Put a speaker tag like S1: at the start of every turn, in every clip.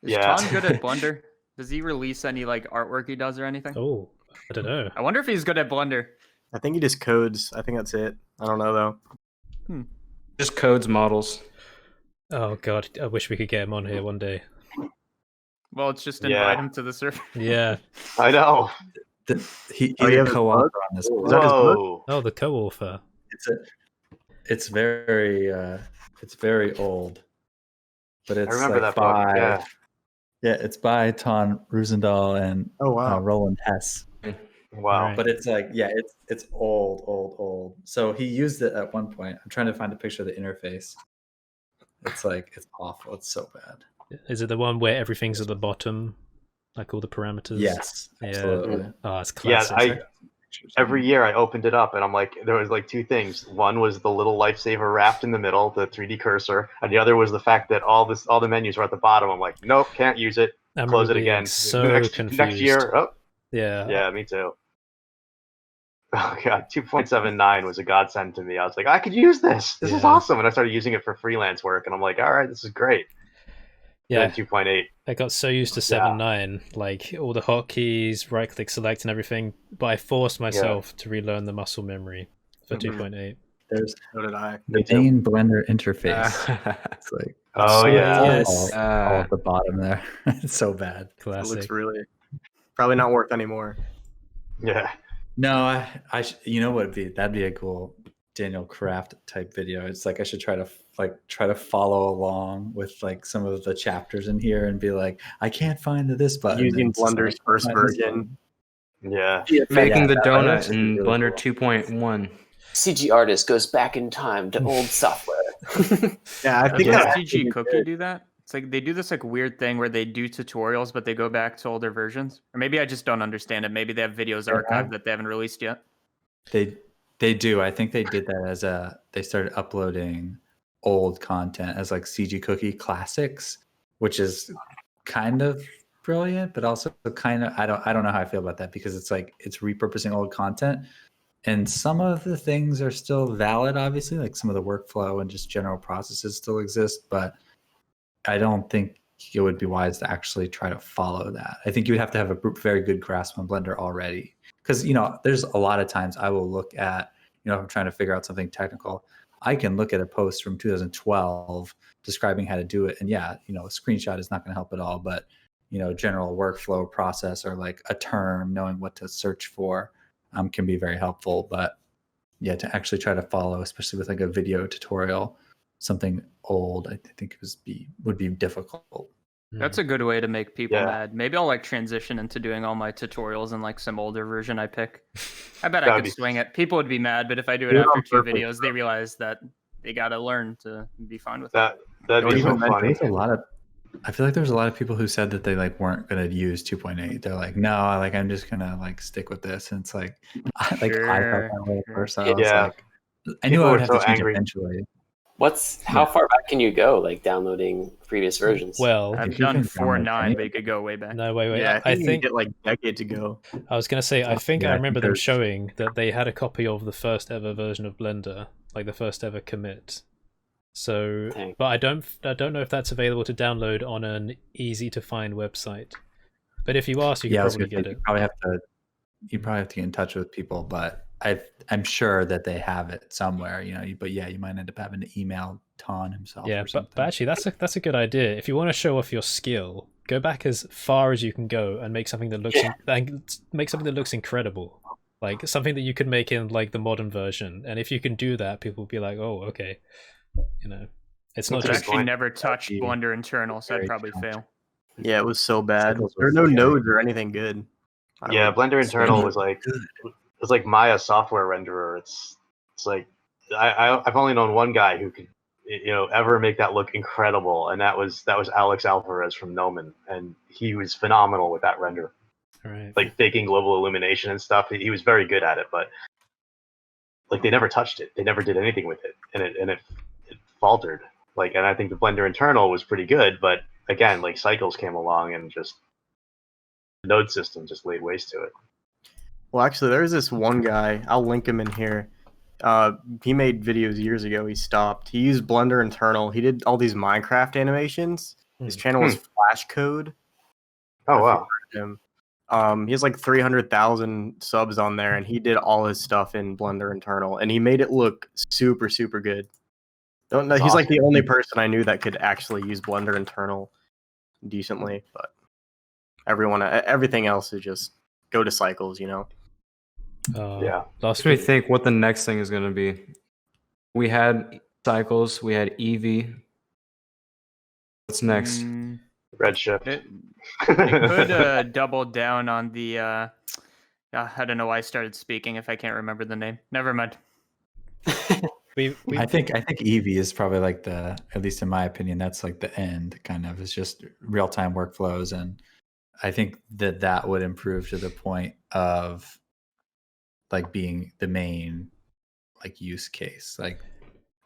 S1: Is
S2: Yeah.
S1: Ton good at Blender? Does he release any like artwork he does or anything?
S3: Oh, I don't know.
S1: I wonder if he's good at Blender.
S4: I think he just codes. I think that's it. I don't know though.
S5: Just codes models.
S3: Oh god, I wish we could get him on here one day.
S1: Well, it's just
S2: Yeah.
S1: invite him to the server.
S3: Yeah.
S2: I know.
S6: He's
S4: Oh, you
S6: a
S4: have his
S6: co-author
S4: book?
S6: on this.
S4: Is
S6: book.
S4: that his book?
S2: Whoa.
S3: Oh, the co-author.
S6: It's very old, but it's
S2: I remember
S6: like
S2: that book.
S6: by
S2: Yeah.
S6: it's by Ton Roosendahl and
S4: Oh wow.
S6: Roland Hess.
S2: Wow.
S3: Right.
S6: But it's like it's old. So he used it at one point. I'm trying to find a picture of the interface. It's awful. It's so bad.
S3: Is it the one where everything's at the bottom, like all the parameters?
S6: Yes,
S3: Yeah.
S6: absolutely.
S3: Oh, it's
S2: Yeah,
S3: classic.
S2: every year I opened it up and I'm like, there was like two things. One was the little lifesaver raft in the middle, the 3D cursor, and the other was the fact that all the menus were at the bottom. I'm like, nope, can't use it.
S3: I
S2: Close it
S3: remember being
S2: again.
S3: So
S2: next
S3: confused.
S2: year, oh
S3: Yeah.
S2: yeah, me too. Oh god, 2.79 was a godsend to me. I was like, I could use this. This is
S3: Yeah.
S2: awesome. And I started using it for freelance work, and I'm like, all right, this is great.
S3: Yeah.
S2: And 2.8.
S3: I got so used to 7.9, like all the hotkeys, right click select and everything, but I forced myself to relearn the muscle memory for 2.8.
S6: There's
S4: So did I.
S6: the main Blender interface. It's like
S2: Oh yeah.
S3: Yes.
S6: all at the bottom there. It's so bad.
S4: It looks
S3: Classic.
S4: really probably not worth anymore.
S2: Yeah.
S6: No, you know what would be? That'd be a cool Daniel Kraft type video. It's like I should try to follow along with like some of the chapters in here and be like, I can't find this button.
S4: Using
S6: And it's just
S4: Blender's
S6: like,
S4: first
S6: find this
S4: version.
S2: Yeah.
S5: Making the
S6: that
S5: donut
S6: actually
S5: in
S6: really
S5: Blender
S6: cool.
S5: 2.1.
S7: CG artist goes back in time to old software.
S4: Yeah, I think
S1: Does
S4: that's
S1: CG Cookie do that? It's like they do this like weird thing where they do tutorials, but they go back to older versions. Or maybe I just don't understand it. Maybe they have videos
S6: Yeah.
S1: archived that they haven't released yet.
S6: They do. I think they did that as they started uploading old content as like CG Cookie classics, which is kind of brilliant, but also kind of I don't know how I feel about that because it's like it's repurposing old content. And some of the things are still valid, obviously, like some of the workflow and just general processes still exist, but I don't think it would be wise to actually try to follow that. I think you would have to have a very good grasp on Blender already. Because, there's a lot of times I will look at, if I'm trying to figure out something technical, I can look at a post from 2012 describing how to do it. And yeah, a screenshot is not going to help at all, but, general workflow process or like a term, knowing what to search for can be very helpful. But yeah, to actually try to follow, especially with like a video tutorial, something old, I think would be difficult.
S1: That's a good way to make people
S2: Yeah.
S1: mad. Maybe I'll like transition into doing all my tutorials in like some older version I pick. I bet
S2: That
S1: I
S2: would
S1: could
S2: be-
S1: swing it. People would be mad, but if I do it
S4: Do it
S1: after
S4: on
S1: 2
S4: purpose,
S1: videos, they realize that they gotta learn to be fine with it.
S2: That'd
S4: Don't
S2: be so
S4: even mention
S2: funny.
S6: I feel like there's a lot of people who said that they like weren't going to use 2.8. They're like, no, like I'm just going to like stick with this. And it's like, I thought
S1: Sure,
S6: that way at
S1: sure.
S6: first. I was
S2: Yeah.
S6: like, I knew
S2: People
S6: I would
S2: were
S6: have
S2: so
S6: to change
S2: angry.
S6: eventually.
S7: How far back can you go, like downloading previous versions?
S3: Well,
S1: I've
S6: if you
S1: done
S6: can
S1: 4.9,
S6: download
S1: but you could go way back.
S3: no, wait.
S4: Yeah,
S3: I
S4: I think
S3: think
S4: you get like decades ago.
S3: I was going to say, I think
S6: Yeah,
S3: I
S6: I
S3: remember
S6: think
S3: them
S6: there's-
S3: showing that they had a copy of the first ever version of Blender, like the first ever commit. So,
S7: Dang.
S3: but I don't know if that's available to download on an easy to find website. But if you ask, you
S6: Yeah, I
S3: can
S6: was
S3: probably
S6: gonna
S3: get
S6: say,
S3: it.
S6: you probably have to get in touch with people, but I'm sure that they have it somewhere, but yeah, you might end up having to email Ton himself.
S3: Yeah,
S6: or something.
S3: but actually, that's a good idea. If you want to show off your skill, go back as far as you can go and make something that looks incredible, like something that you could make in like the modern version. And if you can do that, people will be like, "Oh, okay," It's not
S1: I've
S3: just
S1: actually never touched
S6: be
S1: Blender internal, so I'd
S6: very
S1: probably
S6: challenging.
S1: fail.
S4: Yeah, it was so bad.
S6: Cycles
S4: There are
S6: was
S4: no
S6: scary.
S4: nodes or anything good. I
S2: Yeah,
S4: would-
S2: Blender Internal
S6: Really
S2: was like Maya software renderer. It's like I've only known one guy who could ever make that look incredible, and that was Alex Alvarez from Gnomon, and he was phenomenal with that render,
S3: right.
S2: like faking global illumination and stuff. He was very good at it, but like they never touched it. They never did anything with it, and it faltered. Like, and I think the Blender Internal was pretty good, but again, like Cycles came along and just the node system just laid waste to it.
S4: Well, actually, there's this one guy. I'll link him in here. He made videos years ago. He stopped. He used Blender Internal. He did all these Minecraft animations, His channel is Flash Code.
S2: Oh wow.
S4: Him. He has like 300,000 subs on there, and he did all his stuff in Blender Internal, and he made it look super, super good. Don't know. He's like the only person I knew that could actually use Blender Internal decently, but everything else is just go to Cycles, you know.
S2: Yeah.
S3: Last
S5: Makes me
S3: week,
S5: think what the next thing is going to be. We had Cycles. We had Eevee. What's next?
S2: Redshift.
S1: It could double down on the. I don't know why I started speaking if I can't remember the name. Never mind.
S6: I think Eevee is probably like at least in my opinion, that's like the end kind of. It's just real time workflows, and I think that would improve to the point of like being the main like use case, like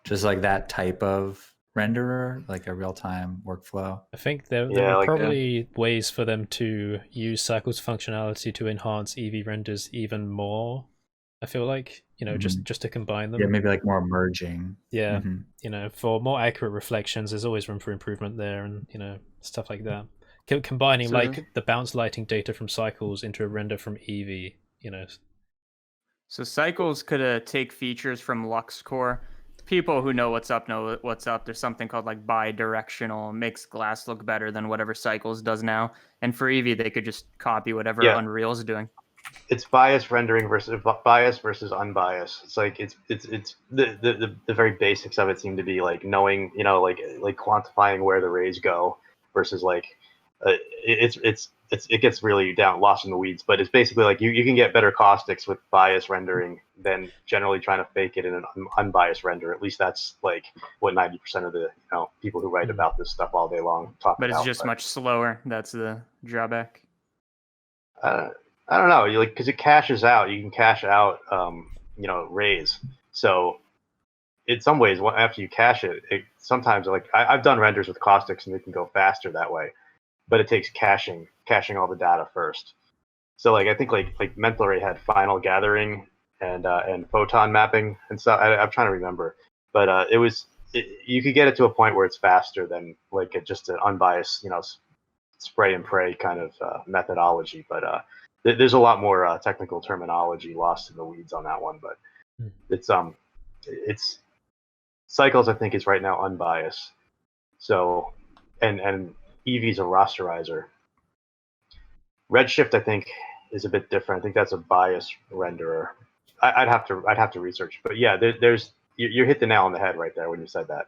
S6: just like that type of renderer, like a real time workflow.
S3: I think there
S2: Yeah,
S3: are
S2: like,
S3: probably ways for them to use Cycles functionality to enhance Eevee renders even more. I feel like, just to combine them.
S6: Yeah, maybe like more merging.
S3: Yeah,
S6: Mhm.
S3: for more accurate reflections, there's always room for improvement there, and stuff like that. Combining
S1: So-
S3: like the bounce lighting data from Cycles into a render from Eevee,
S1: So Cycles could take features from LuxCore. People who know what's up know what's up. There's something called like bi-directional, makes glass look better than whatever Cycles does now. And for Eevee, they could just copy whatever
S2: Yeah.
S1: Unreal's doing.
S2: It's bias rendering versus unbiased. It's like it's the very basics of it seem to be like knowing, like quantifying where the rays go versus like it gets really lost in the weeds. But it's basically like you can get better caustics with bias rendering than generally trying to fake it in an unbiased render. At least that's like what 90% of the people who write about this stuff all day long talk
S1: But
S2: about.
S1: it's just much slower. That's the drawback.
S2: I don't know, because it caches out. You can cache out, rays. So, in some ways, after you cache it sometimes I've done renders with caustics and they can go faster that way, but it takes caching all the data first. So, I think like Mental Ray had final gathering and photon mapping and stuff. I'm trying to remember, but you could get it to a point where it's faster than just an unbiased, spray and pray kind of methodology, but. There's a lot more technical terminology lost in the weeds on that one, but it's Cycles I think is right now unbiased. So and Eevee's a rasterizer. Redshift I think is a bit different. I think that's a bias renderer. I'd have to research, but yeah, you hit the nail on the head right there when you said that.